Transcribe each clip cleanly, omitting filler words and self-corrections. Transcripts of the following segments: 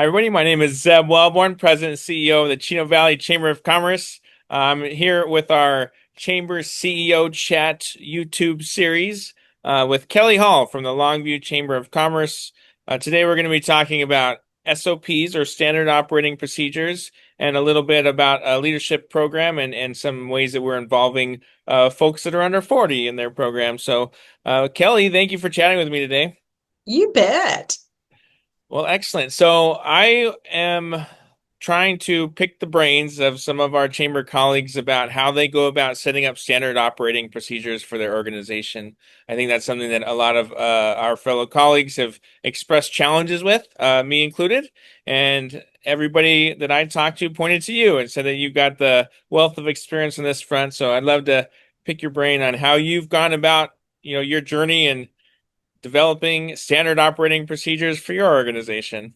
Hi, everybody. My name is Zeb Welborn, President and CEO of the Chino Valley Chamber of Commerce. I'm here with our Chamber CEO Chat YouTube series with Kelly Hall from the Longview Chamber of Commerce. Today, we're going to be talking about SOPs or standard operating procedures and a little bit about a leadership program and some ways that we're involving folks that are under 40 in their program. So, Kelly, thank you for chatting with me today. You bet. Well, excellent. So I am trying to pick the brains of some of our chamber colleagues about how they go about setting up standard operating procedures for their organization. I think that's something that a lot of our fellow colleagues have expressed challenges with, me included. And everybody that I talked to pointed to you and said that you've got the wealth of experience on this front. So I'd love to pick your brain on how you've gone about, your journey and developing standard operating procedures for your organization.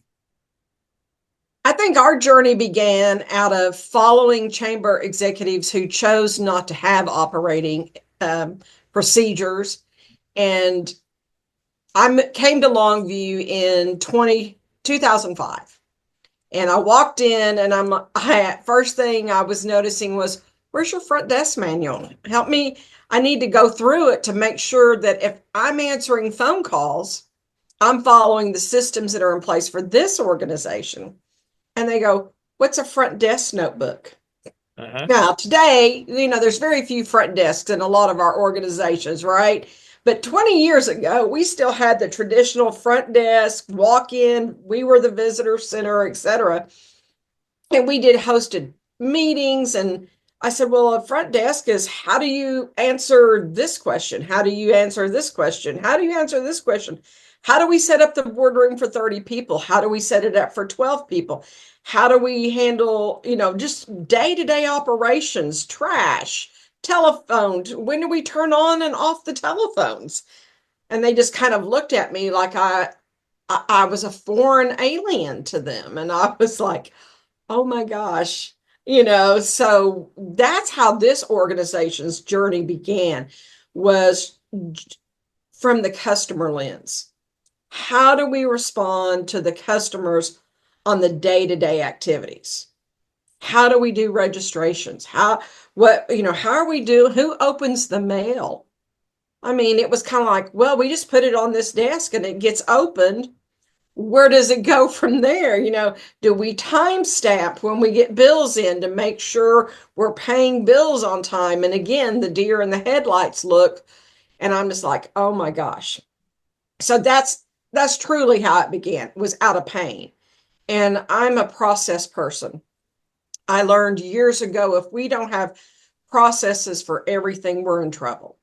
I think our journey began out of following chamber executives who chose not to have operating procedures. And came to Longview in 2005. And I walked in and first thing I was noticing was, where's your front desk manual? Help me. I need to go through it to make sure that if I'm answering phone calls, I'm following the systems that are in place for this organization. And they go, what's a front desk notebook? Uh-huh. Now, today, there's very few front desks in a lot of our organizations, right? But 20 years ago, we still had the traditional front desk, walk in, we were the visitor center, etc. And we did hosted meetings. And I said, well, a front desk is, how do you answer this question? How do you answer this question? How do you answer this question? How do we set up the boardroom for 30 people? How do we set it up for 12 people? How do we handle, just day-to-day operations, trash, telephones? When do we turn on and off the telephones? And they just kind of looked at me like I was a foreign alien to them. And I was like, oh my gosh. So that's how this organization's journey began, was from the customer lens. How do we respond to the customers on the day-to-day activities? How do we do registrations? How are we doing? Who opens the mail? I mean, it was kind of like, well, we just put it on this desk and it gets opened. Where does it go from there? Do we timestamp when we get bills in to make sure we're paying bills on time? And again, the deer in the headlights look, and I'm just like, oh my gosh. So that's truly how it began. It was out of pain. And I'm a process person. I learned years ago, if we don't have processes for everything, we're in trouble.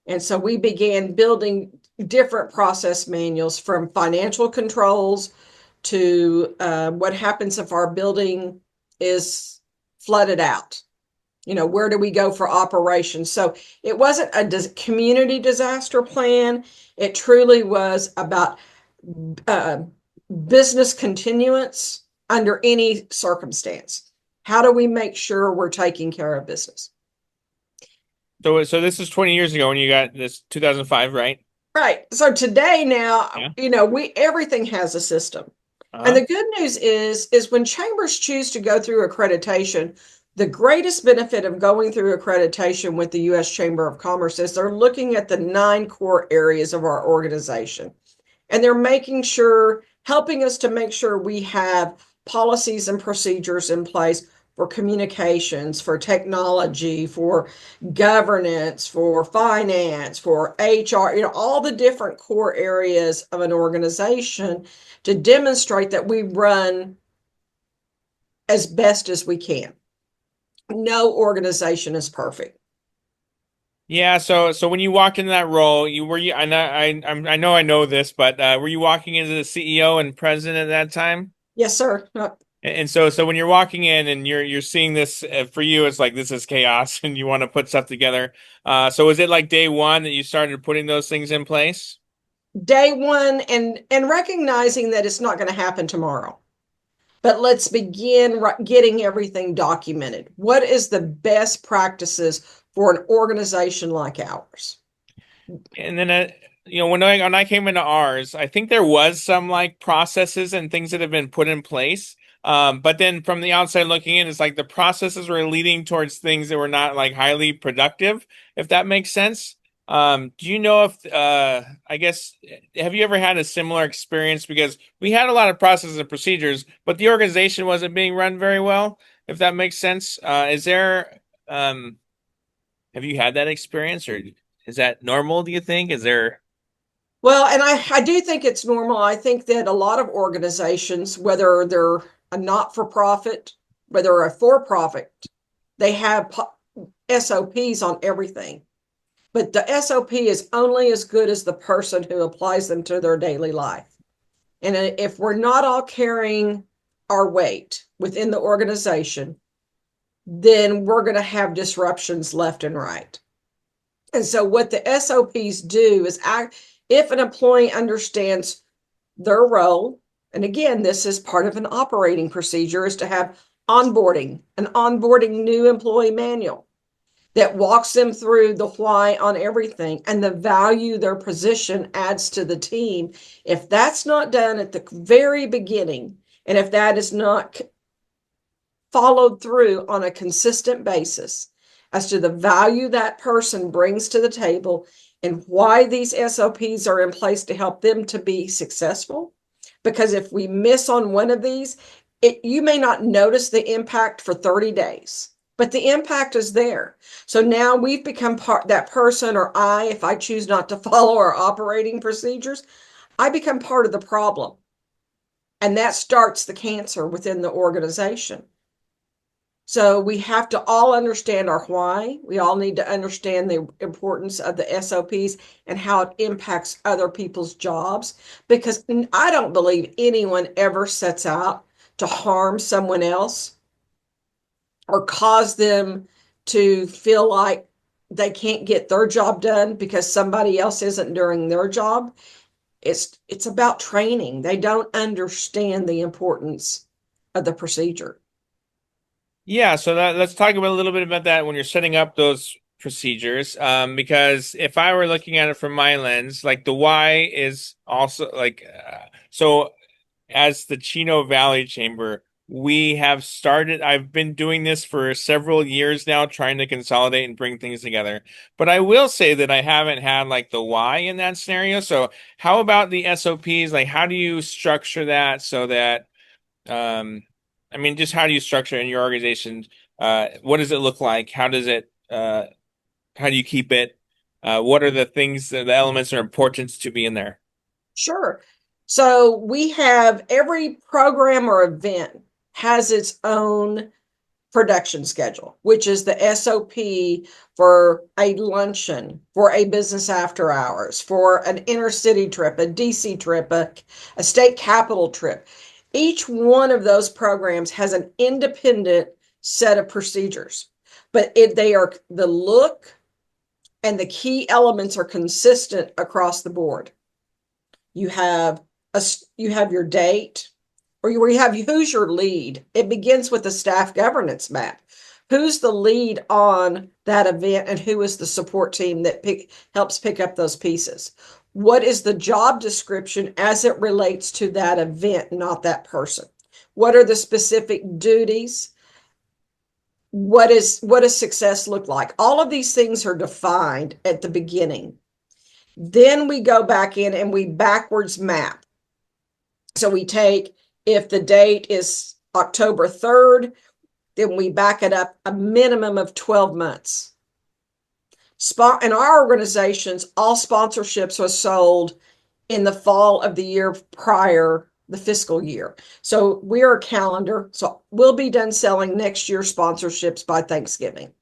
And so we began building different process manuals, from financial controls to what happens if our building is flooded out. Where do we go for operations? So it wasn't a community disaster plan. It truly was about uh, business continuance under any circumstance. How do we make sure we're taking care of business? So this is 20 years ago when you got this 2005, right? Right. So today now, Yeah. we everything has a system. And Uh-huh. the good news is when chambers choose to go through accreditation, the greatest benefit of going through accreditation with the US Chamber of Commerce is they're looking at the 9 core areas of our organization. And they're helping us to make sure we have policies and procedures in place for communications, for technology, for governance, for finance, for HR, all the different core areas of an organization, to demonstrate that we run as best as we can. No organization is perfect. Yeah, so when you walked into that role, I know this, but were you walking into the CEO and president at that time? Yes, sir. And so when you're walking in and you're seeing this for you, it's like this is chaos and you want to put stuff together. So was it like day one that you started putting those things in place? Day one, and recognizing that it's not going to happen tomorrow. But let's begin getting everything documented. What is the best practices for an organization like ours? And then when I came into ours, I think there was some like processes and things that have been put in place. But then from the outside looking in, it's like the processes were leading towards things that were not like highly productive, if that makes sense. Do you know if I guess have you ever had a similar experience? Because we had a lot of processes and procedures, but the organization wasn't being run very well, if that makes sense. Is there have you had that experience, or is that normal, do you think? Is there Well, and I do think it's normal. I think that a lot of organizations, whether they're a not for profit, whether a for profit, they have SOPs on everything. But the SOP is only as good as the person who applies them to their daily life. And if we're not all carrying our weight within the organization, then we're going to have disruptions left and right. And so, what the SOPs do is if an employee understands their role, and again, this is part of an operating procedure, is to have an onboarding new employee manual that walks them through the why on everything and the value their position adds to the team. If that's not done at the very beginning, and if that is not followed through on a consistent basis as to the value that person brings to the table and why these SOPs are in place to help them to be successful. Because if we miss on one of these, you may not notice the impact for 30 days, but the impact is there. So now we've become that person, or if I choose not to follow our operating procedures, I become part of the problem. And that starts the cancer within the organization. So we have to all understand our why. We all need to understand the importance of the SOPs and how it impacts other people's jobs. Because I don't believe anyone ever sets out to harm someone else or cause them to feel like they can't get their job done because somebody else isn't doing their job. It's about training. They don't understand the importance of the procedure. Yeah, so let's talk about a little bit about that when you're setting up those procedures. Because if I were looking at it from my lens, like the why is also like, so as the Chino Valley Chamber, I've been doing this for several years now, trying to consolidate and bring things together. But I will say that I haven't had like the why in that scenario. So how about the SOPs? Like, how do you structure that so that, um, I mean, just how do you structure it in your organization? What does it look like? How do you keep it? What are the things, the elements are important to be in there? Sure. So we have every program or event has its own production schedule, which is the SOP for a luncheon, for a business after hours, for an intercity trip, a DC trip, a state capital trip. Each one of those programs has an independent set of procedures, but they are the look and the key elements are consistent across the board. You have your date, or you have who's your lead. It begins with the staff governance map. Who's the lead on that event and who is the support team that helps pick up those pieces? What is the job description as it relates to that event, not that person? What are the specific duties? What does success look like? All of these things are defined at the beginning. Then we go back in and we backwards map. So we take, if the date is October 3rd, then we back it up a minimum of 12 months. In our organizations, all sponsorships were sold in the fall of the year prior, the fiscal year. So we're a calendar. So we'll be done selling next year's sponsorships by Thanksgiving.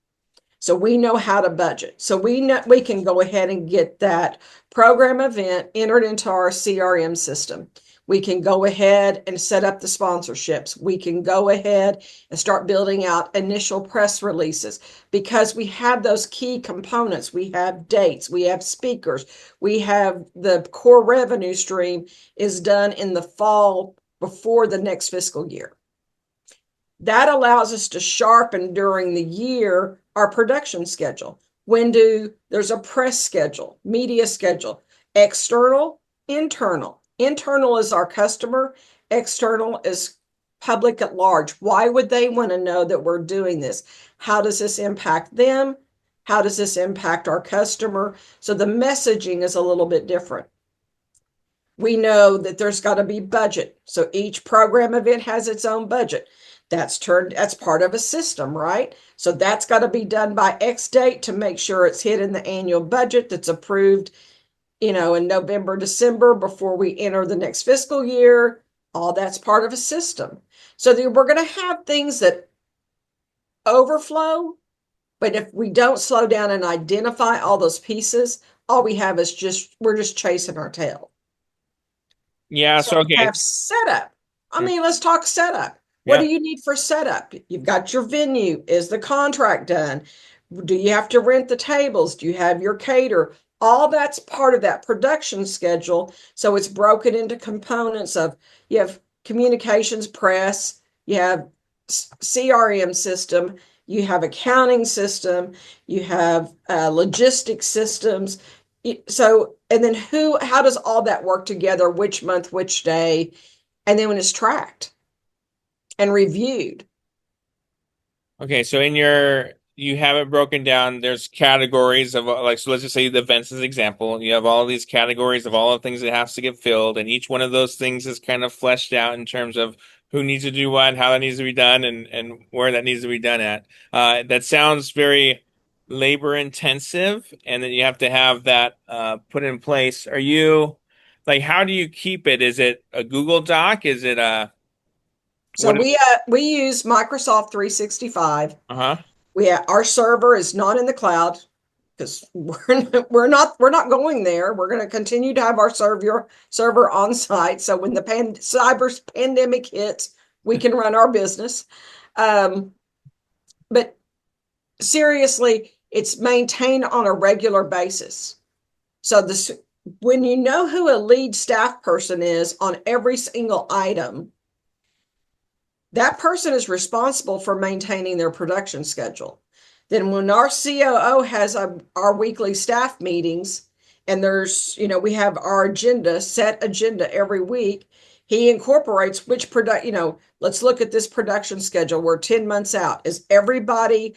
So we know how to budget. So we can go ahead and get that program event entered into our CRM system. We can go ahead and set up the sponsorships. We can go ahead and start building out initial press releases because we have those key components. We have dates, we have speakers, we have the core revenue stream is done in the fall before the next fiscal year. That allows us to sharpen during the year our production schedule. There's a press schedule, media schedule. External, internal. Internal is our customer, external is public at large. Why would they want to know that we're doing this? How does this impact them? How does this impact our customer? So the messaging is a little bit different. We know that there's got to be budget. So each program event has its own budget. That's part of a system, right? So that's got to be done by X date to make sure it's hit in the annual budget that's approved, in November, December before we enter the next fiscal year. All that's part of a system. So we're going to have things that overflow, but if we don't slow down and identify all those pieces, all we have is we're just chasing our tail. Yeah, So so we okay. have setup. I mean, let's talk setup. What Yeah. do you need for setup? You've got your venue. Is the contract done? Do you have to rent the tables? Do you have your cater? All that's part of that production schedule. So it's broken into components of you have communications press, you have CRM system, you have accounting system, you have logistics systems. So, and then how does all that work together? Which month, which day? And then when it's tracked and reviewed. Okay, so you have it broken down. There's categories of like, so let's just say the events as an example. You have all these categories of all the things that has to get filled, and each one of those things is kind of fleshed out in terms of who needs to do what, how that needs to be done, and where that needs to be done at. That sounds very labor intensive, and then you have to have that put in place. Are you like, how do you keep it? Is it a Google Doc? Is it a So what? we use Microsoft 365. Uh-huh. Our server is not in the cloud because we're not going there. We're going to continue to have our server on site. So when the cyber pandemic hits, we can run our business. But seriously, it's maintained on a regular basis. So when you know who a lead staff person is on every single item, that person is responsible for maintaining their production schedule. Then when our COO has our weekly staff meetings and we have our set agenda every week, he incorporates which let's look at this production schedule. We're 10 months out. Is everybody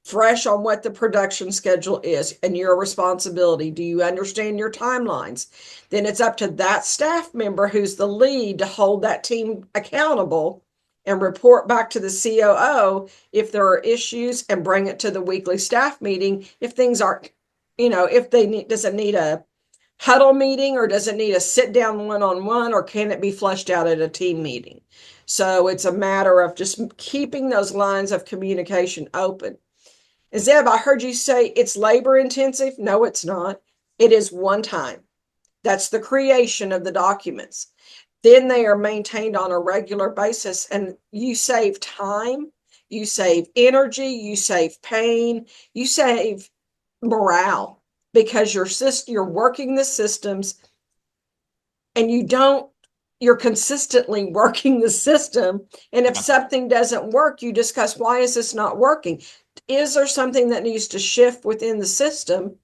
fresh on what the production schedule is and your responsibility? Do you understand your timelines? Then it's up to that staff member who's the lead to hold that team accountable and report back to the COO if there are issues and bring it to the weekly staff meeting if things aren't, if does it need a huddle meeting or does it need a sit down one-on-one or can it be fleshed out at a team meeting? So it's a matter of just keeping those lines of communication open. And Zeb, I heard you say it's labor intensive. No, it's not. It is one time. That's the creation of the documents. Then they are maintained on a regular basis and you save time, you save energy, you save pain, you save morale because you're working the systems and you're consistently working the system. And if something doesn't work, you discuss, why is this not working? Is there something that needs to shift within the system?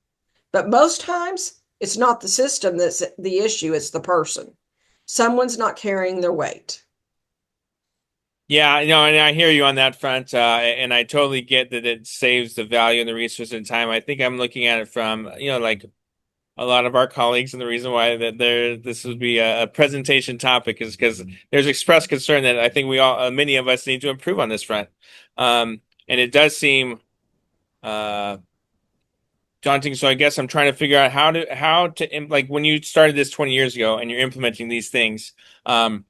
But most times it's not the system that's the issue, it's the person. Someone's not carrying their weight. Yeah, no, and I hear you on that front, and I totally get that it saves the value and the resource and time. I think I'm looking at it from, like a lot of our colleagues, and the reason why this would be a presentation topic is because there's expressed concern that I think many of us need to improve on this front. And it does seem daunting. So I guess I'm trying to figure out like when you started this 20 years ago and you're implementing these things. I'm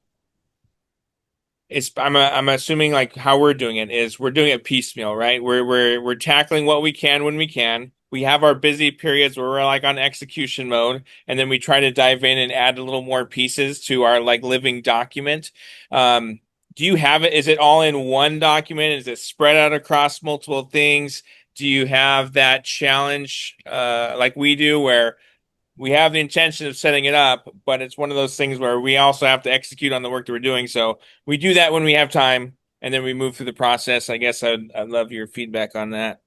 assuming like how we're doing it is we're doing it piecemeal, right? We're tackling what we can when we can. We have our busy periods where we're like on execution mode, and then we try to dive in and add a little more pieces to our like living document. Do you have it? Is it all in one document? Is it spread out across multiple things? Do you have that challenge like we do where we have the intention of setting it up, but it's one of those things where we also have to execute on the work that we're doing. So we do that when we have time, and then we move through the process. I guess I'd love your feedback on that.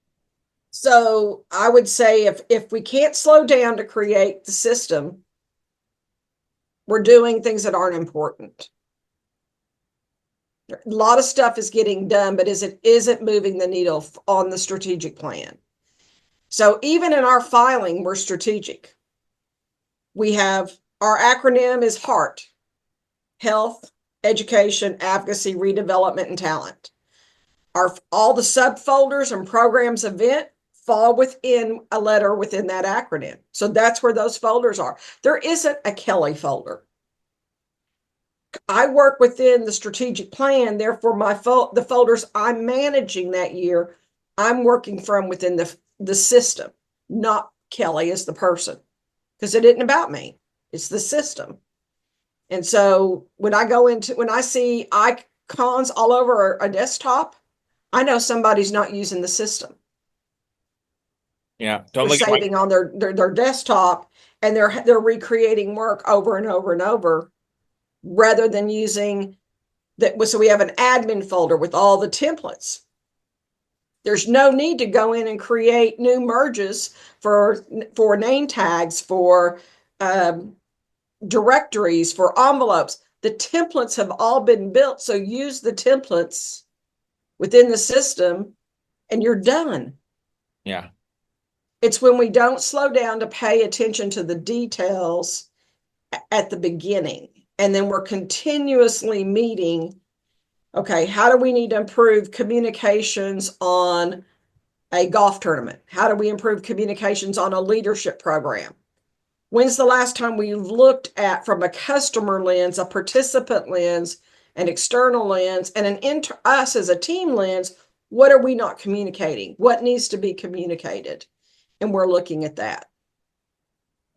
So I would say if we can't slow down to create the system, we're doing things that aren't important. A lot of stuff is getting done, but isn't moving the needle on the strategic plan. So even in our filing, we're strategic. We have our acronym is HEART: Health, Education, Advocacy, Redevelopment, and Talent. All the subfolders and programs event fall within a letter within that acronym. So that's where those folders are. There isn't a Kelly folder. I work within the strategic plan, therefore the folders I'm managing that year, I'm working from within the system, not Kelly as the person, because it isn't about me. It's the system. And so when I see icons all over a desktop, I know somebody's not using the system. Yeah, They're don't look at my. saving on their desktop and they're recreating work over and over and over rather than using that. So we have an admin folder with all the templates. There's no need to go in and create new merges for name tags, for directories, for envelopes. The templates have all been built, so use the templates within the system and you're done. Yeah. It's when we don't slow down to pay attention to the details at the beginning, and then we're continuously meeting. Okay, how do we need to improve communications on a golf tournament? How do we improve communications on a leadership program? When's the last time we looked at, from a customer lens, a participant lens, an external lens, and us as a team lens? What are we not communicating? What needs to be communicated? And we're looking at that.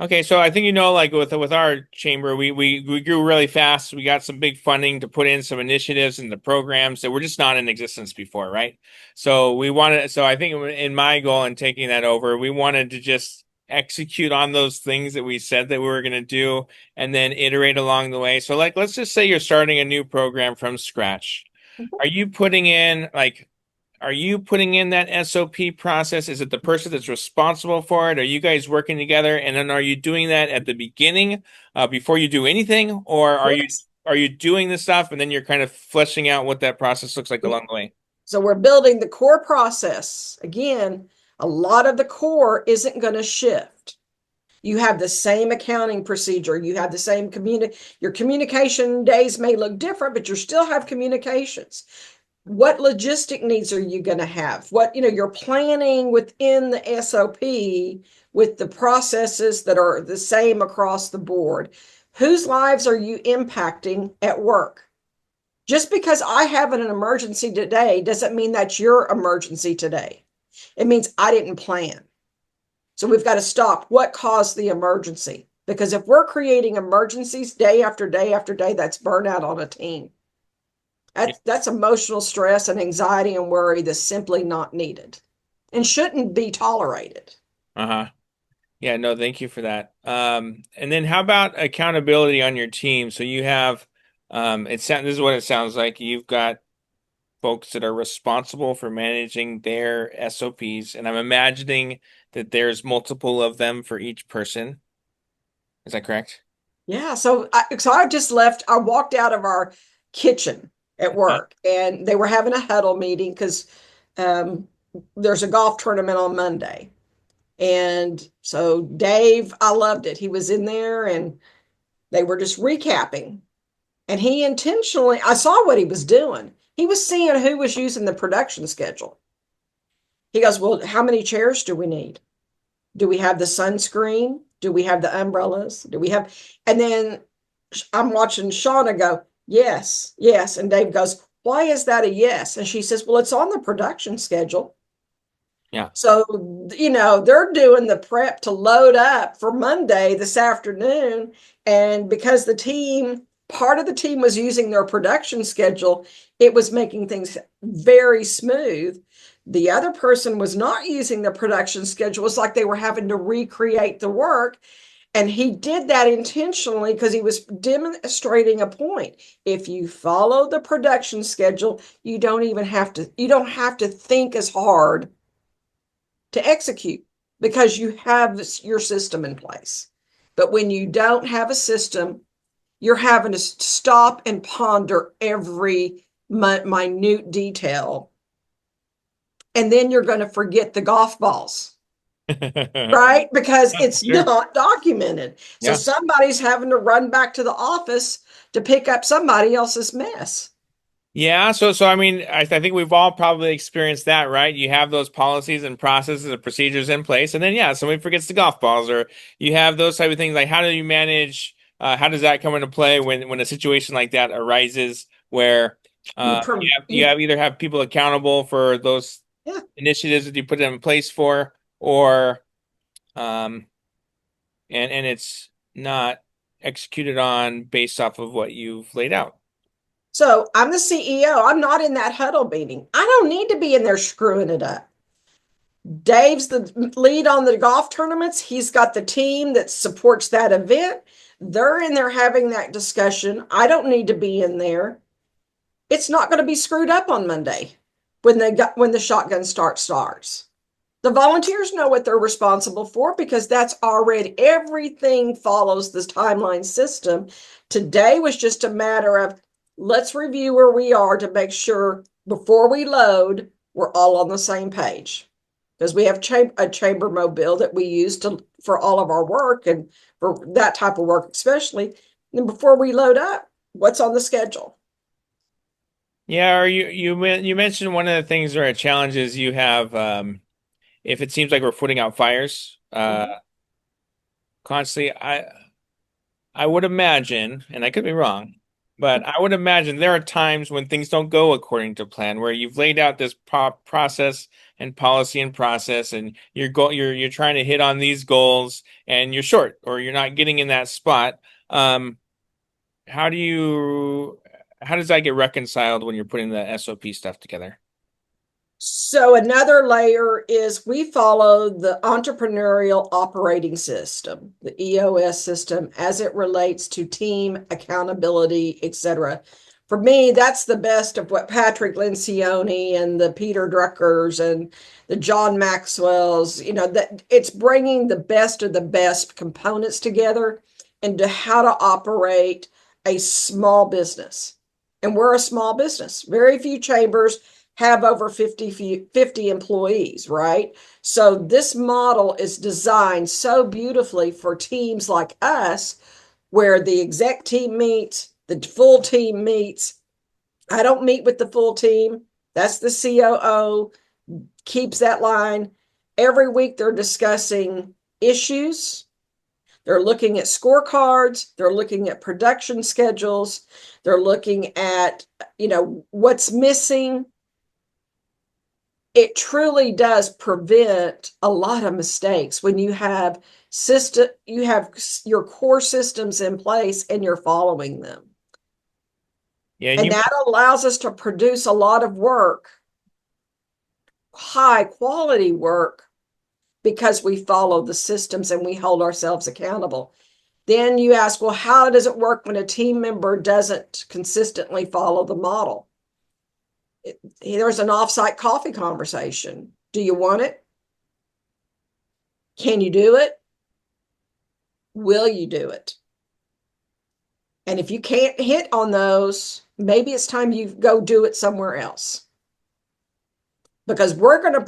Okay, so I think like with our chamber, we grew really fast. We got some big funding to put in some initiatives and the programs that were just not in existence before, right? So I think in my goal in taking that over, we wanted to just execute on those things that we said that we were going to do and then iterate along the way. So like, let's just say you're starting a new program from scratch. Are you putting in like Are you putting in that SOP process? Is it the person that's responsible for it? Are you guys working together? And then are you doing that at the beginning, before you do anything, or Yes. are you doing the stuff and then you're kind of fleshing out what that process looks like along the way? So we're building the core process. Again, a lot of the core isn't going to shift. You have the same accounting procedure. You have the same your communication days may look different, but you still have communications. What logistic needs are you going to have? You're planning within the SOP with the processes that are the same across the board. Whose lives are you impacting at work? Just because I have an emergency today doesn't mean that's your emergency today. It means I didn't plan. So we've got to stop. What caused the emergency? Because if we're creating emergencies day after day after day, that's burnout on a team. That's emotional stress and anxiety and worry that's simply not needed and shouldn't be tolerated. Uh-huh. Yeah, no, thank you for that. And then how about accountability on your team? So you have, this is what it sounds like. You've got folks that are responsible for managing their SOPs, and I'm imagining that there's multiple of them for each person. Is that correct? Yeah. So I just left. I walked out of our kitchen at Uh-huh. work, and they were having a huddle meeting because um, there's a golf tournament on Monday. And so Dave, I loved it. He was in there, and they were just recapping. And he intentionally, I saw what he was doing. He was seeing who was using the production schedule. He goes, "Well, how many chairs do we need? Do we have the sunscreen? Do we have the umbrellas? Do we have?" And then I'm watching Shauna go, "Yes, yes." And Dave goes, "Why is that a yes?" And she says, "Well, it's on the production schedule." Yeah. So, they're doing the prep to load up for Monday this afternoon. And because part of the team was using their production schedule, it was making things very smooth. The other person was not using the production schedule. It's like they were having to recreate the work. And he did that intentionally because he was demonstrating a point. If you follow the production schedule, you don't have to think as hard to execute because you have your system in place. But when you don't have a system, you're having to stop and ponder every minute detail. And then you're going to forget the golf balls, right? Because it's Sure. not documented. So Yeah. somebody's having to run back to the office to pick up somebody else's mess. Yeah, so I mean, I think we've all probably experienced that, right? You have those policies and processes and procedures in place, and then yeah, somebody forgets the golf balls, or you have those type of things. Like, how do you manage? How does that come into play when a situation like that arises, where You, you have either have people accountable for those yeah. initiatives that you put them in place for, or um, and it's not executed on based off of what you've laid out. So I'm the CEO. I'm not in that huddle meeting. I don't need to be in there screwing it up. Dave's the lead on the golf tournaments. He's got the team that supports that event. They're in there having that discussion. I don't need to be in there. It's not going to be screwed up on Monday when the shotgun starts. The volunteers know what they're responsible for because that's already everything follows this timeline system. Today was just a matter of let's review where we are to make sure before we load, we're all on the same page. Because we have a chamber mobile that we use for all of our work and for that type of work, especially. And before we load up, what's on the schedule? Yeah, or you mentioned one of the things or challenges you have if it seems like we're putting out fires Mm-hmm. constantly. I would imagine, and I could be wrong, but I would imagine there are times when things don't go according to plan, where you've laid out this process and policy and process, and you're trying to hit on these goals, and you're short, or you're not getting in that spot. Um, how do you how does that get reconciled when you're putting the SOP stuff together? So another layer is we follow the entrepreneurial operating system, the EOS system, as it relates to team accountability, etc. For me, that's the best of what Patrick Lencioni and the Peter Druckers and the John Maxwell's, that it's bringing the best of the best components together into how to operate a small business. And we're a small business. Very few chambers have over 50 employees, right? So this model is designed so beautifully for teams like us, where the exec team meets, the full team meets. I don't meet with the full team. That's the COO, keeps that line. Every week they're discussing issues. They're looking at scorecards. They're looking at production schedules. They're looking at, what's missing. It truly does prevent a lot of mistakes when you have your core systems in place and you're following them. Yeah, and And that allows us to produce a lot of work, high quality work, because we follow the systems and we hold ourselves accountable. Then you ask, well, how does it work when a team member doesn't consistently follow the model? There's an offsite coffee conversation. Do you want it? Can you do it? Will you do it? And if you can't hit on those, maybe it's time you go do it somewhere else. Because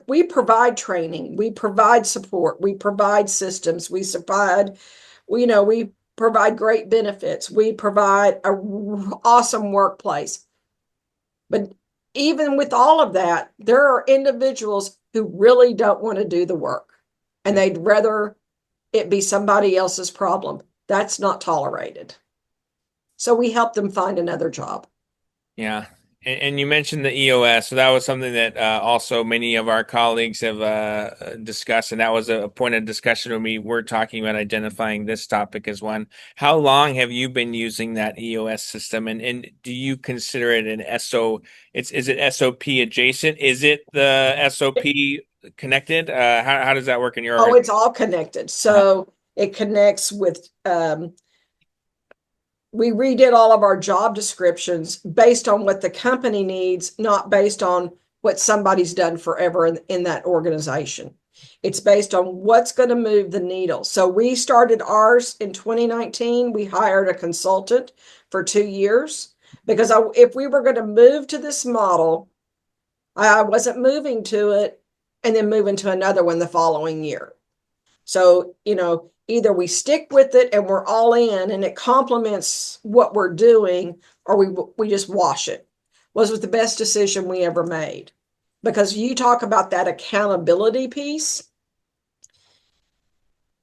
we provide training, we provide support, we provide systems, we provide great benefits, we provide an awesome workplace. But even with all of that, there are individuals who really don't want to do the work and they'd rather it be somebody else's problem. That's not tolerated. So we help them find another job. yeah. And you mentioned the EOS, so that was something that also many of our colleagues have discussed, and that was a point of discussion when we were talking about identifying this topic as one. How long have you been using that EOS system, and do you consider it an is it SOP adjacent? Is it the SOP connected? How does that work in your Oh, organization? it's all connected. So it connects with we redid all of our job descriptions based on what the company needs, not based on what somebody's done forever in that organization. It's based on what's going to move the needle. So we started ours in 2019. We hired a consultant for 2 years because if we were going to move to this model, I wasn't moving to it and then moving to another one the following year. So, either we stick with it and we're all in and it complements what we're doing, or we just wash it. Was the best decision we ever made. Because you talk about that accountability piece.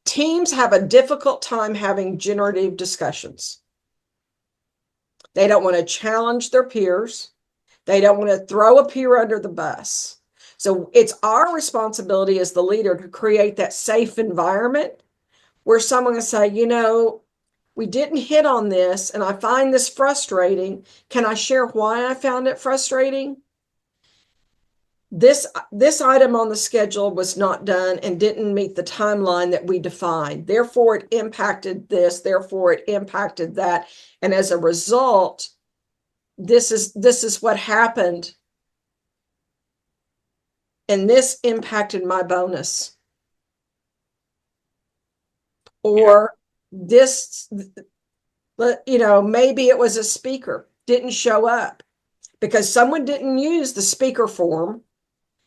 Teams have a difficult time having generative discussions. They don't want to challenge their peers. They don't want to throw a peer under the bus. So it's our responsibility as the leader to create that safe environment where someone can say, we didn't hit on this and I find this frustrating. Can I share why I found it frustrating? This item on the schedule was not done and didn't meet the timeline that we defined. Therefore, it impacted this. Therefore, it impacted that. And as a result, this is what happened. And this impacted my bonus. Or this, maybe it was a speaker didn't show up because someone didn't use the speaker form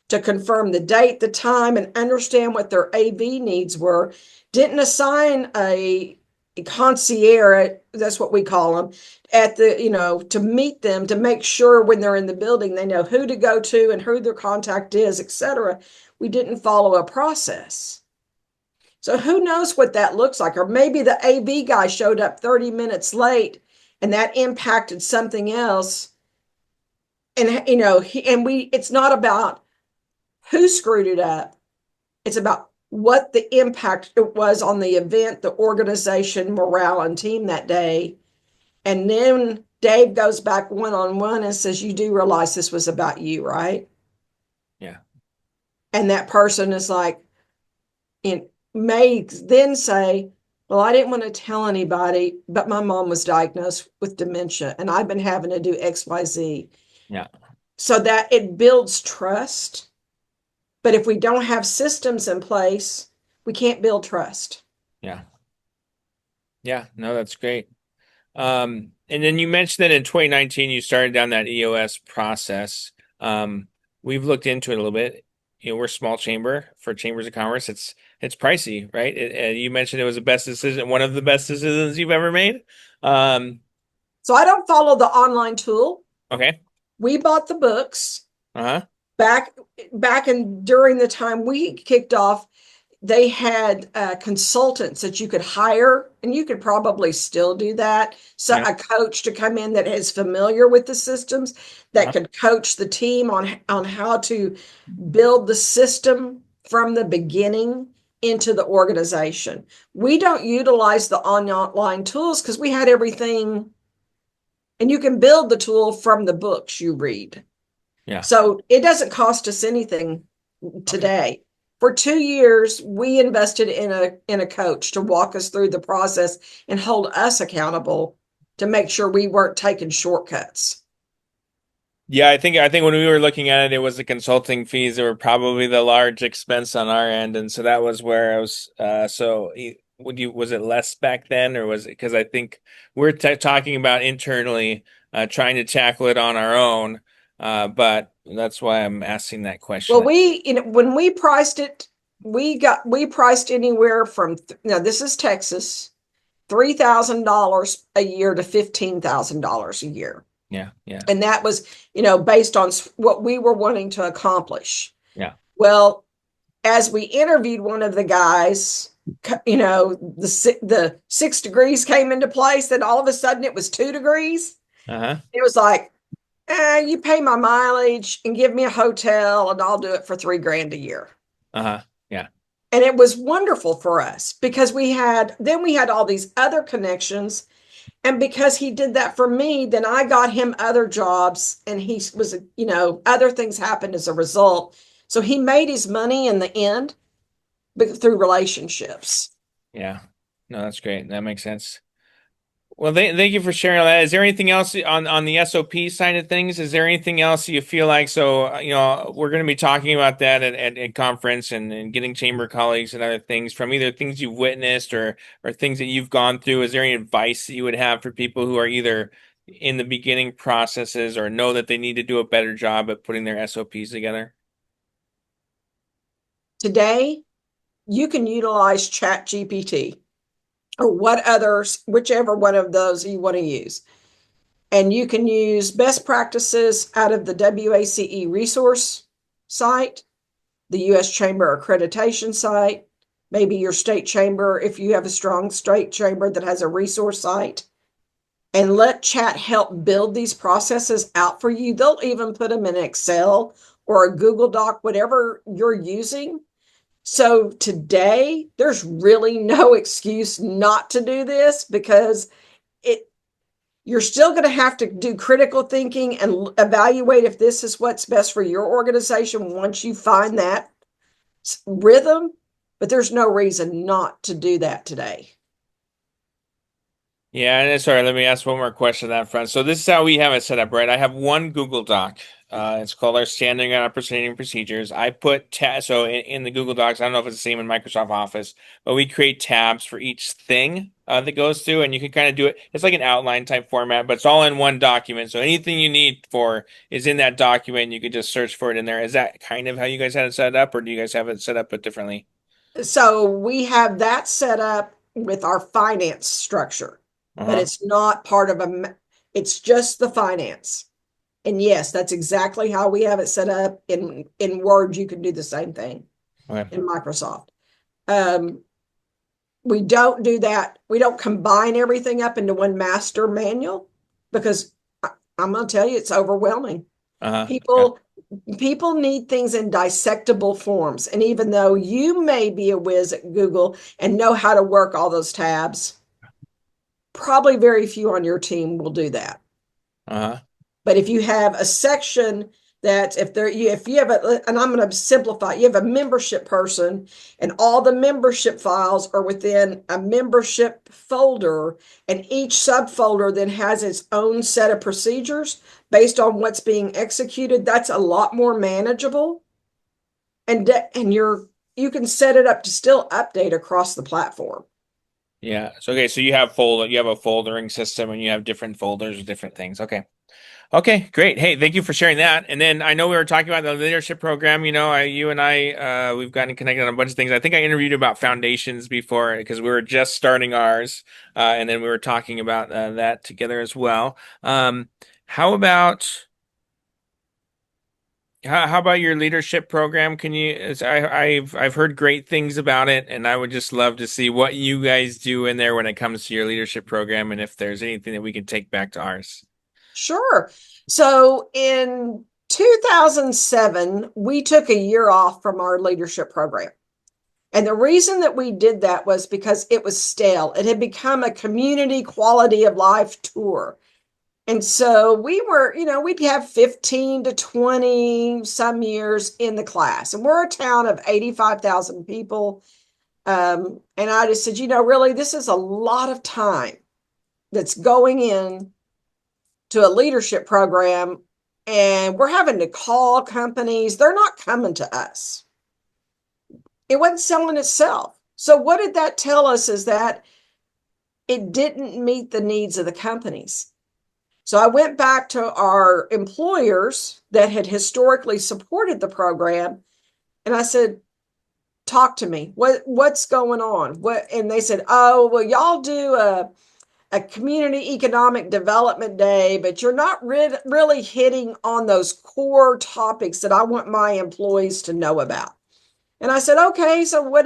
to confirm the date, the time, and understand what their AV needs were, didn't assign a concierge, that's what we call them, to meet them, to make sure when they're in the building, they know who to go to and who their contact is, etc. We didn't follow a process. So who knows what that looks like? Or maybe the AV guy showed up 30 minutes late and that impacted something else. And, it's not about who screwed it up. It's about what the impact it was on the event, the organization, morale, and team that day. And then Dave goes back one-on-one and says, you do realize this was about you, right? Yeah. And that person is like, may then say, well, I didn't want to tell anybody, but my mom was diagnosed with dementia and I've been having to do XYZ. Yeah. So that it builds trust. But if we don't have systems in place, we can't build trust. Yeah. Yeah. No, that's great. And then you mentioned that in 2019 you started down that EOS process. We've looked into it a little bit. We're a small chamber for chambers of commerce. It's pricey, right? You mentioned it was the best decision, one of the best decisions you've ever made. So I don't follow the online tool. Okay. We bought the books. Uh-huh. Back and during the time we kicked off, they had consultants that you could hire, and you could probably still do that. So Yeah. a coach to come in that is familiar with the systems, that could coach the team on how to build the system from the beginning into the organization. We don't utilize the online tools because we had everything, and you can build the tool from the books you read. Yeah. So it doesn't cost us anything today. Okay. For 2 years, we invested in a coach to walk us through the process and hold us accountable to make sure we weren't taking shortcuts. Yeah, I think when we were looking at it, it was the consulting fees that were probably the large expense on our end, and so that was where I was. Was it less back then, or was it because I think we're talking about internally trying to tackle it on our own, but that's why I'm asking that question. Well, when we priced it, we priced anywhere from now this is Texas, $3,000 a year to $15,000 a year. Yeah, yeah. And that was, based on what we were wanting to accomplish. Yeah. Well, as we interviewed one of the guys, the 6 degrees came into place, and all of a sudden it was 2 degrees. It was like, you pay my mileage and give me a hotel and I'll do it for $3,000 a year. Yeah. And it was wonderful for us because we had all these other connections. And because he did that for me, then I got him other jobs, and he was, other things happened as a result. So he made his money in the end through relationships. Yeah. No, that's great. That makes sense. Well, thank you for sharing all that. Is there anything else on the SOP side of things? Is there anything else you feel like? So, we're going to be talking about that at conference and getting chamber colleagues and other things from either things you've witnessed or things that you've gone through. Is there any advice that you would have for people who are either in the beginning processes or know that they need to do a better job at putting their SOPs together? Today, you can utilize Chat GPT or what others, whichever one of those you want to use. And you can use best practices out of the WACE resource site, the U.S. Chamber accreditation site, maybe your state chamber, if you have a strong state chamber that has a resource site, and let chat help build these processes out for you. They'll even put them in Excel or a Google Doc, whatever you're using. So today, there's really no excuse not to do this because it you're still going to have to do critical thinking and evaluate if this is what's best for your organization once you find that rhythm, but there's no reason not to do that today. Yeah, and sorry, let me ask one more question on that front. So this is how we have it set up, right? I have one Google Doc. It's called our standing operating procedures. I put so in the Google Docs, I don't know if it's the same in Microsoft Office, but we create tabs for each thing that goes through, and you can kind of do it. It's like an outline type format, but it's all in one document. So anything you need for is in that document. You can just search for it in there. Is that kind of how you guys had it set up, or do you guys have it set up but differently? So we have that set up with our finance structure, but Uh-huh. it's not part of it's just the finance. And yes, that's exactly how we have it set up. In Word, you can do the same thing Okay. in Microsoft. Um, we don't do that. We don't combine everything up into one master manual because I'm going to tell you, it's overwhelming. Uh-huh. Okay. People people need things in dissectable forms. And even though you may be a whiz at Google and know how to work all those tabs, probably very few on your team will do that. Uh-huh. But if you have a section that if you have and I'm going to simplify, you have a membership person and all the membership files are within a membership folder, and each subfolder then has its own set of procedures based on what's being executed, that's a lot more manageable. And you can set it up to still update across the platform. Yeah. So okay, so you have a foldering system and you have different folders with different things. Okay. Okay, great. Hey, thank you for sharing that. And then I know we were talking about the leadership program. You and I, we've gotten connected on a bunch of things. I think I interviewed you about foundations before because we were just starting ours, and then we were talking about that together as well. How about how about your leadership program? Can you? I've heard great things about it, and I would just love to see what you guys do in there when it comes to your leadership program, and if there's anything that we can take back to ours. Sure. So in 2007, we took a year off from our leadership program. And the reason that we did that was because it was stale. It had become a community quality of life tour. And so we were, we'd have 15 to 20 some years in the class. And we're a town of 85,000 people. And I just said, really, this is a lot of time that's going in to a leadership program. And we're having to call companies. They're not coming to us. It wasn't selling itself. So what did that tell us is that it didn't meet the needs of the companies. So I went back to our employers that had historically supported the program and I said, talk to me. What's going on? And they said, oh, well, y'all do a community economic development day, but you're not really hitting on those core topics that I want my employees to know about. And I said, okay, so what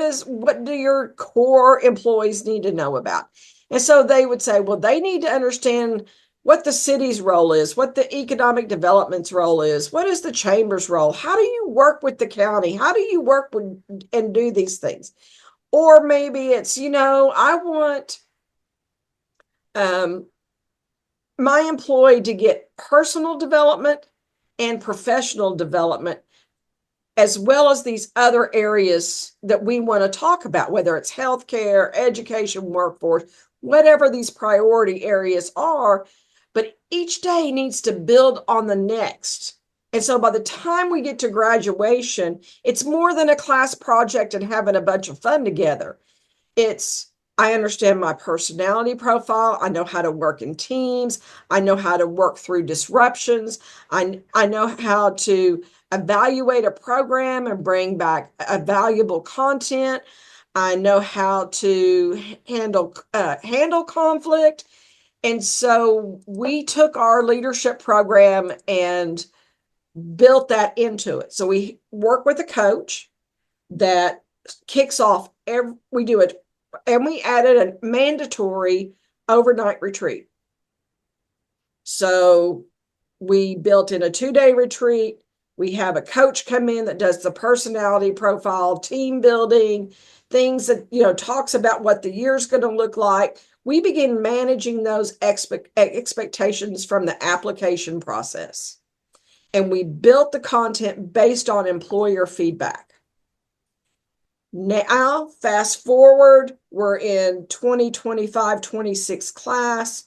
do your core employees need to know about? And so they would say, well, they need to understand what the city's role is, what the economic development's role is, what is the chamber's role? How do you work with the county? How do you work with and do these things? Or maybe it's, I want um, my employee to get personal development and professional development as well as these other areas that we want to talk about, whether it's healthcare, education, workforce, whatever these priority areas are, but each day needs to build on the next. And so by the time we get to graduation, it's more than a class project and having a bunch of fun together. It's, I understand my personality profile. I know how to work in teams. I know how to work through disruptions. I know how to evaluate a program and bring back a valuable content. I know how to handle conflict. And so we took our leadership program and built that into it. So we work with a coach that kicks off we do it, and we added a mandatory overnight retreat. So we built in a 2-day retreat. We have a coach come in that does the personality profile, team building, things that, talks about what the year's going to look like. We begin managing those expectations from the application process. And we built the content based on employer feedback. Now, fast forward, we're in 2025-26 class.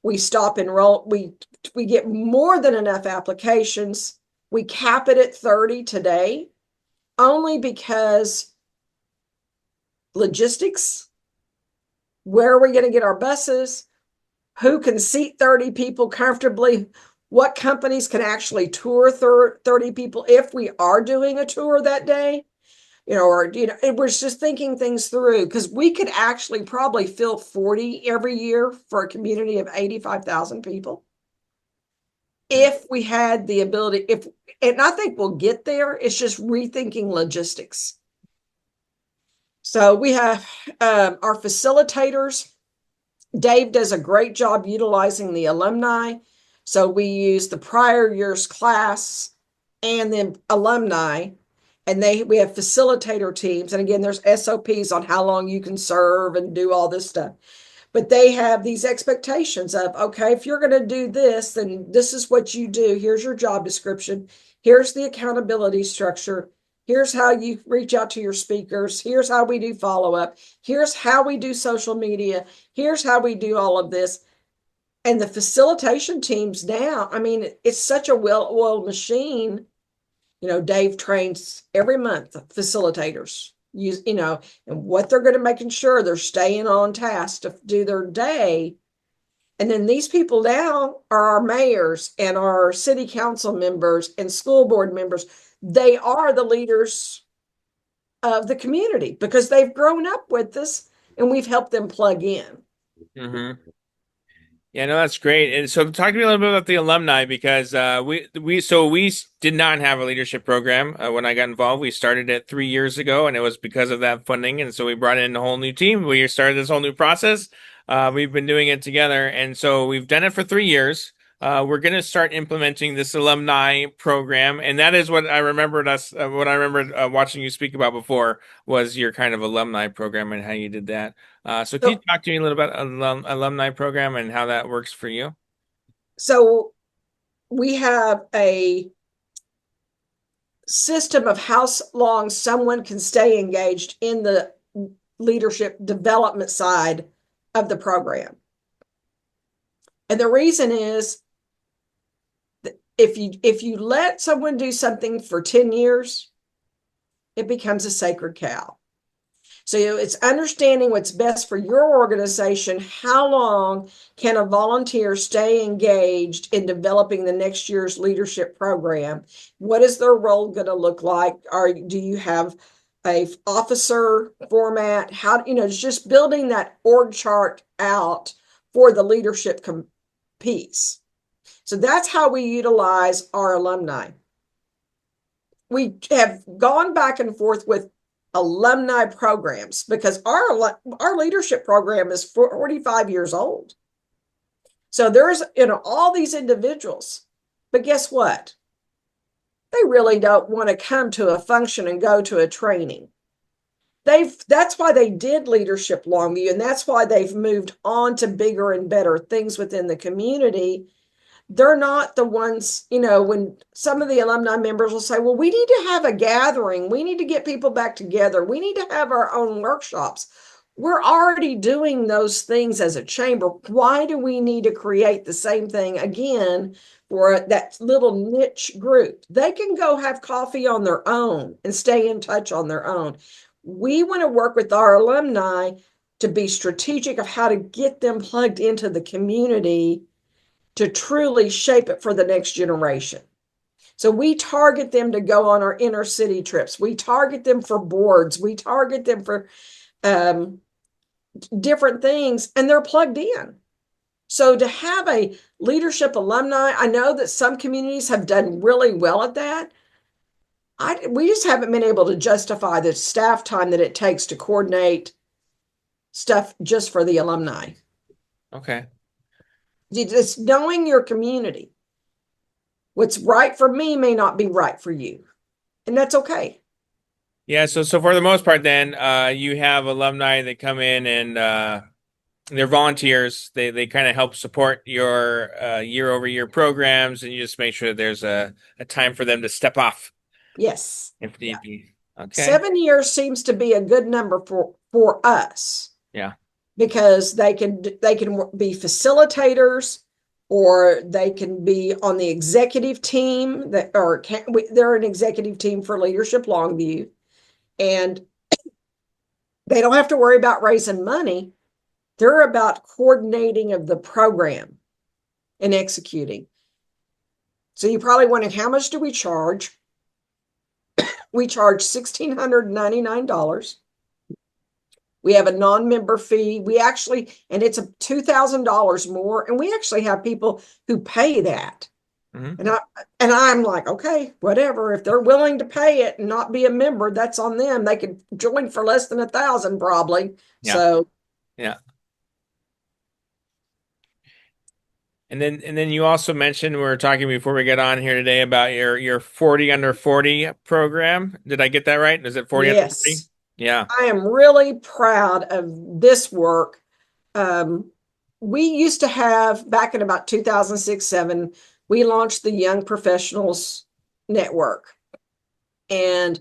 We stop enroll. We get more than enough applications. We cap it at 30 today, only because logistics, where are we going to get our buses? Who can seat 30 people comfortably? What companies can actually tour 30 people if we are doing a tour that day? It was just thinking things through, because we could actually probably fill 40 every year for a community of 85,000 people. If we had the ability, and I think we'll get there, it's just rethinking logistics. So we have our facilitators. Dave does a great job utilizing the alumni. So we use the prior year's class and the alumni, and we have facilitator teams. And again, there's SOPs on how long you can serve and do all this stuff. But they have these expectations of, okay, if you're going to do this, then this is what you do. Here's your job description. Here's the accountability structure. Here's how you reach out to your speakers. Here's how we do follow-up. Here's how we do social media. Here's how we do all of this. And the facilitation teams now, I mean, it's such a well-oiled machine. Dave trains every month facilitators, and what they're going to making sure they're staying on task to do their day. And then these people now are our mayors and our city council members and school board members. They are the leaders of the community because they've grown up with this and we've helped them plug in. Mm-hmm. Yeah, no, that's great. And so talk to me a little bit about the alumni, because we did not have a leadership program when I got involved. We started it 3 years ago, and it was because of that funding. And so we brought in a whole new team. We started this whole new process. We've been doing it together, and so we've done it for 3 years. We're going to start implementing this alumni program, and that is what I remembered watching you speak about before, was your kind of alumni program and how you did that. So can you talk to me a little about alumni program and how that works for you? So we have a system of how long someone can stay engaged in the leadership development side of the program. And the reason is that if you let someone do something for 10 years, it becomes a sacred cow. So it's understanding what's best for your organization. How long can a volunteer stay engaged in developing the next year's leadership program? What is their role going to look like? Do you have a officer format? It's just building that org chart out for the leadership piece. So that's how we utilize our alumni. We have gone back and forth with alumni programs because our leadership program is 45 years old. So there's all these individuals, but guess what? They really don't want to come to a function and go to a training. That's why they did Leadership Longview, and that's why they've moved on to bigger and better things within the community. They're not the ones, when some of the alumni members will say, well, we need to have a gathering. We need to get people back together. We need to have our own workshops. We're already doing those things as a chamber. Why do we need to create the same thing again for that little niche group? They can go have coffee on their own and stay in touch on their own. We want to work with our alumni to be strategic of how to get them plugged into the community to truly shape it for the next generation. So we target them to go on our inner city trips. We target them for boards. We target them for different things, and they're plugged in. So to have a leadership alumni, I know that some communities have done really well at that. We just haven't been able to justify the staff time that it takes to coordinate stuff just for the alumni. Okay. Just knowing your community. What's right for me may not be right for you, and that's okay. Yeah, so for the most part then, you have alumni that come in and they're volunteers. They kind of help support your year over year programs, and you just make sure there's a time for them to step off Yes. if Yeah. need be. Okay. 7 years seems to be a good number for us. Yeah. Because they can be facilitators, or they can be on the executive team they're an executive team for Leadership Longview, and they don't have to worry about raising money. They're about coordinating of the program and executing. So you probably wondering, how much do we charge? We charge $1,699. We have a non-member fee. And it's $2,000 more. And we actually have people who pay that. Mm-hmm. And I'm like, okay, whatever. If they're willing to pay it and not be a member, that's on them. They could join for less than $1,000 probably. Yeah. So yeah. And then you also mentioned, we were talking before we get on here today about your 40 under 40 program. Did I get that right? Is it 40 under 40? yes, Yeah. I am really proud of this work. We used to have, back in about 2006-07, we launched the Young Professionals Network, and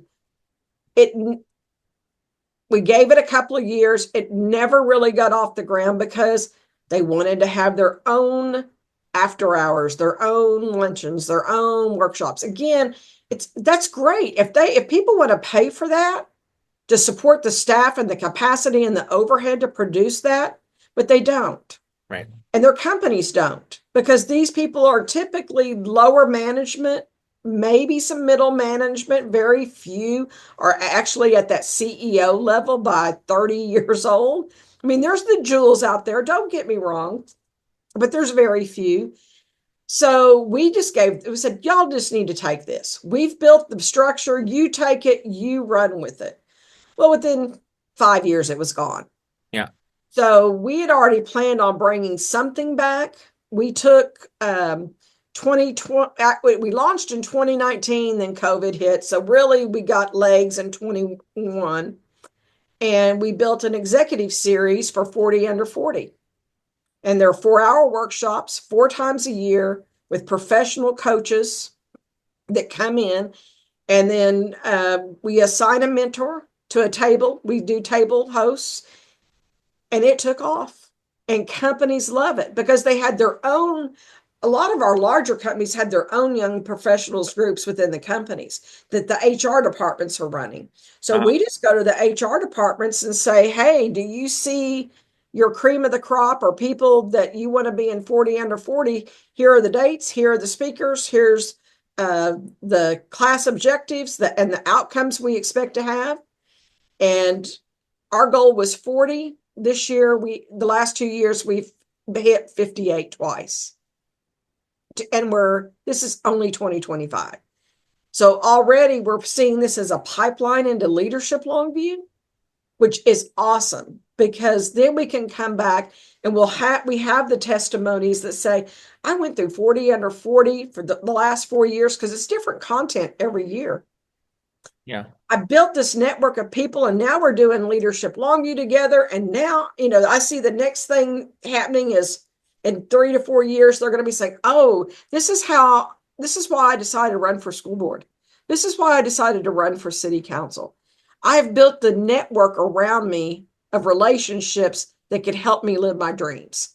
we gave it a couple of years. It never really got off the ground because they wanted to have their own after hours, their own luncheons, their own workshops. Again, that's great. If people want to pay for that to support the staff and the capacity and the overhead to produce that, but they don't. Right. And their companies don't, because these people are typically lower management, maybe some middle management. Very few are actually at that CEO level by 30 years old. I mean, there's the jewels out there, don't get me wrong, but there's very few. So we said, y'all just need to take this. We've built the structure. You take it, you run with it. Well, within 5 years, it was gone. Yeah. So we had already planned on bringing something back. We took 2020, we launched in 2019, then COVID hit. So really we got legs in 21, and we built an executive series for 40 under 40. And they're 4-hour workshops 4 times a year with professional coaches that come in. And then we assign a mentor to a table. We do table hosts. And it took off. And companies love it because they had their own. A lot of our larger companies had their own young professionals groups within the companies that the HR departments are running. So we just go to the HR departments and say, hey, do you see your cream of the crop or people that you want to be in 40 under 40? Here are the dates. Here are the speakers. Here's the class objectives and the outcomes we expect to have. And our goal was 40. This year, the last 2 years, we've hit 58 twice. And this is only 2025. So already we're seeing this as a pipeline into Leadership Longview, which is awesome, because then we can come back and we have the testimonies that say, I went through 40 under 40 for the last 4 years, because it's different content every year. Yeah. I built this network of people, and now we're doing Leadership Longview together. And now, I see the next thing happening is in 3 to 4 years, they're going to be saying, oh, this is why I decided to run for school board. This is why I decided to run for city council. I have built the network around me of relationships that could help me live my dreams.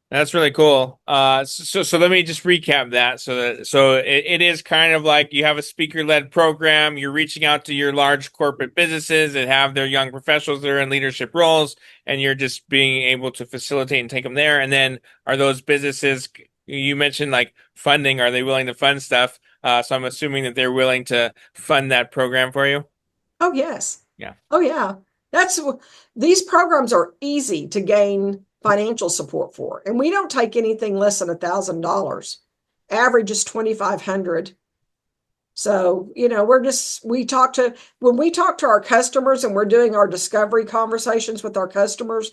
That's really cool. So let me just recap that. So it is kind of like you have a speaker-led program. You're reaching out to your large corporate businesses that have their young professionals that are in leadership roles, and you're just being able to facilitate and take them there. And then are those businesses, you mentioned like funding, are they willing to fund stuff? So I'm assuming that they're willing to fund that program for you. Oh, yes. Yeah. Oh, yeah. That's these programs are easy to gain financial support for, and we don't take anything less than $1,000. Average is 2,500. So, we talk to when we talk to our customers and we're doing our discovery conversations with our customers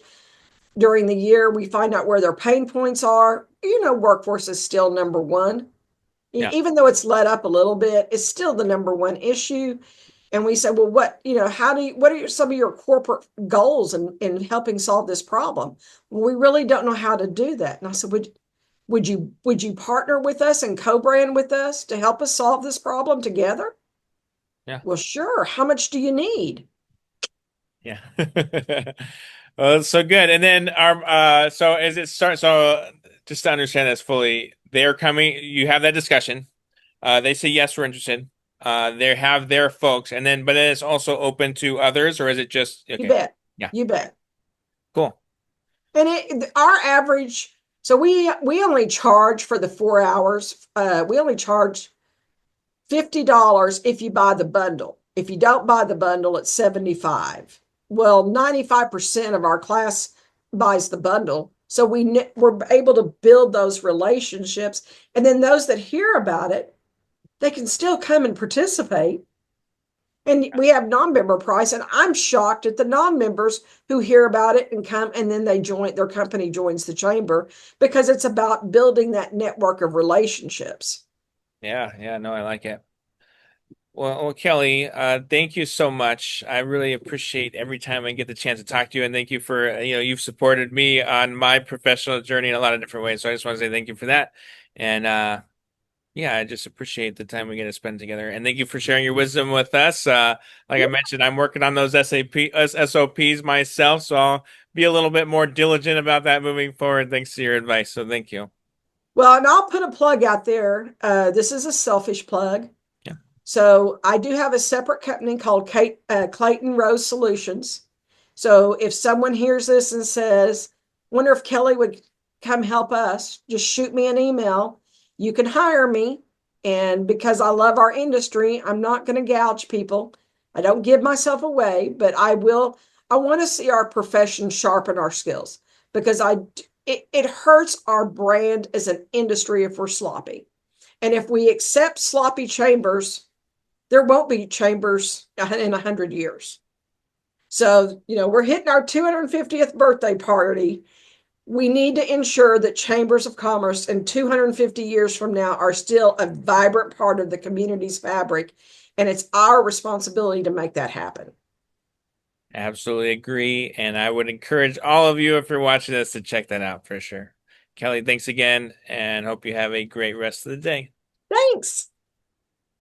during the year, we find out where their pain points are. Workforce is still number one. Yeah. Even though it's let up a little bit, it's still the number one issue. And we said, well, what are some of your corporate goals in helping solve this problem? Well, we really don't know how to do that. And I said, would you partner with us and co-brand with us to help us solve this problem together? Yeah. Well, sure. How much do you need? Yeah. Well, it's so good. And then so as it starts, so just to understand this fully, they're coming, you have that discussion. They say yes, we're interested. They have their folks, and then but then it's also open to others, or is it just You okay? bet. Yeah, You bet. cool. And our average, so we only charge for the 4 hours. We only charge $50 if you buy the bundle. If you don't buy the bundle, it's 75. Well, 95% of our class buys the bundle. So we're able to build those relationships. And then those that hear about it, they can still come and participate. And we have non-member price. And I'm shocked at the non-members who hear about it and come, and then their company joins the chamber, because it's about building that network of relationships. Yeah, yeah, no, I like it. Well, Kelly, thank you so much. I really appreciate every time I get the chance to talk to you, and thank you for, you've supported me on my professional journey in a lot of different ways. So I just want to say thank you for that. And yeah, I just appreciate the time we get to spend together. And thank you for sharing your wisdom with us. Like I mentioned, I'm working on those SOPs myself, so I'll be a little bit more diligent about that moving forward. Thanks to your advice. So thank you. Well, and I'll put a plug out there. This is a selfish plug. Yeah. So I do have a separate company called Clayton Rose Solutions. So if someone hears this and says, wonder if Kelly would come help us, just shoot me an email. You can hire me. And because I love our industry, I'm not going to gouge people. I don't give myself away, but I will. I want to see our profession sharpen our skills, because it hurts our brand as an industry if we're sloppy. And if we accept sloppy chambers, there won't be chambers in 100 years. So, we're hitting our 250th birthday party. We need to ensure that chambers of commerce in 250 years from now are still a vibrant part of the community's fabric. And it's our responsibility to make that happen. Absolutely agree. And I would encourage all of you, if you're watching this, to check that out for sure. Kelly, thanks again, and hope you have a great rest of the day. Thanks.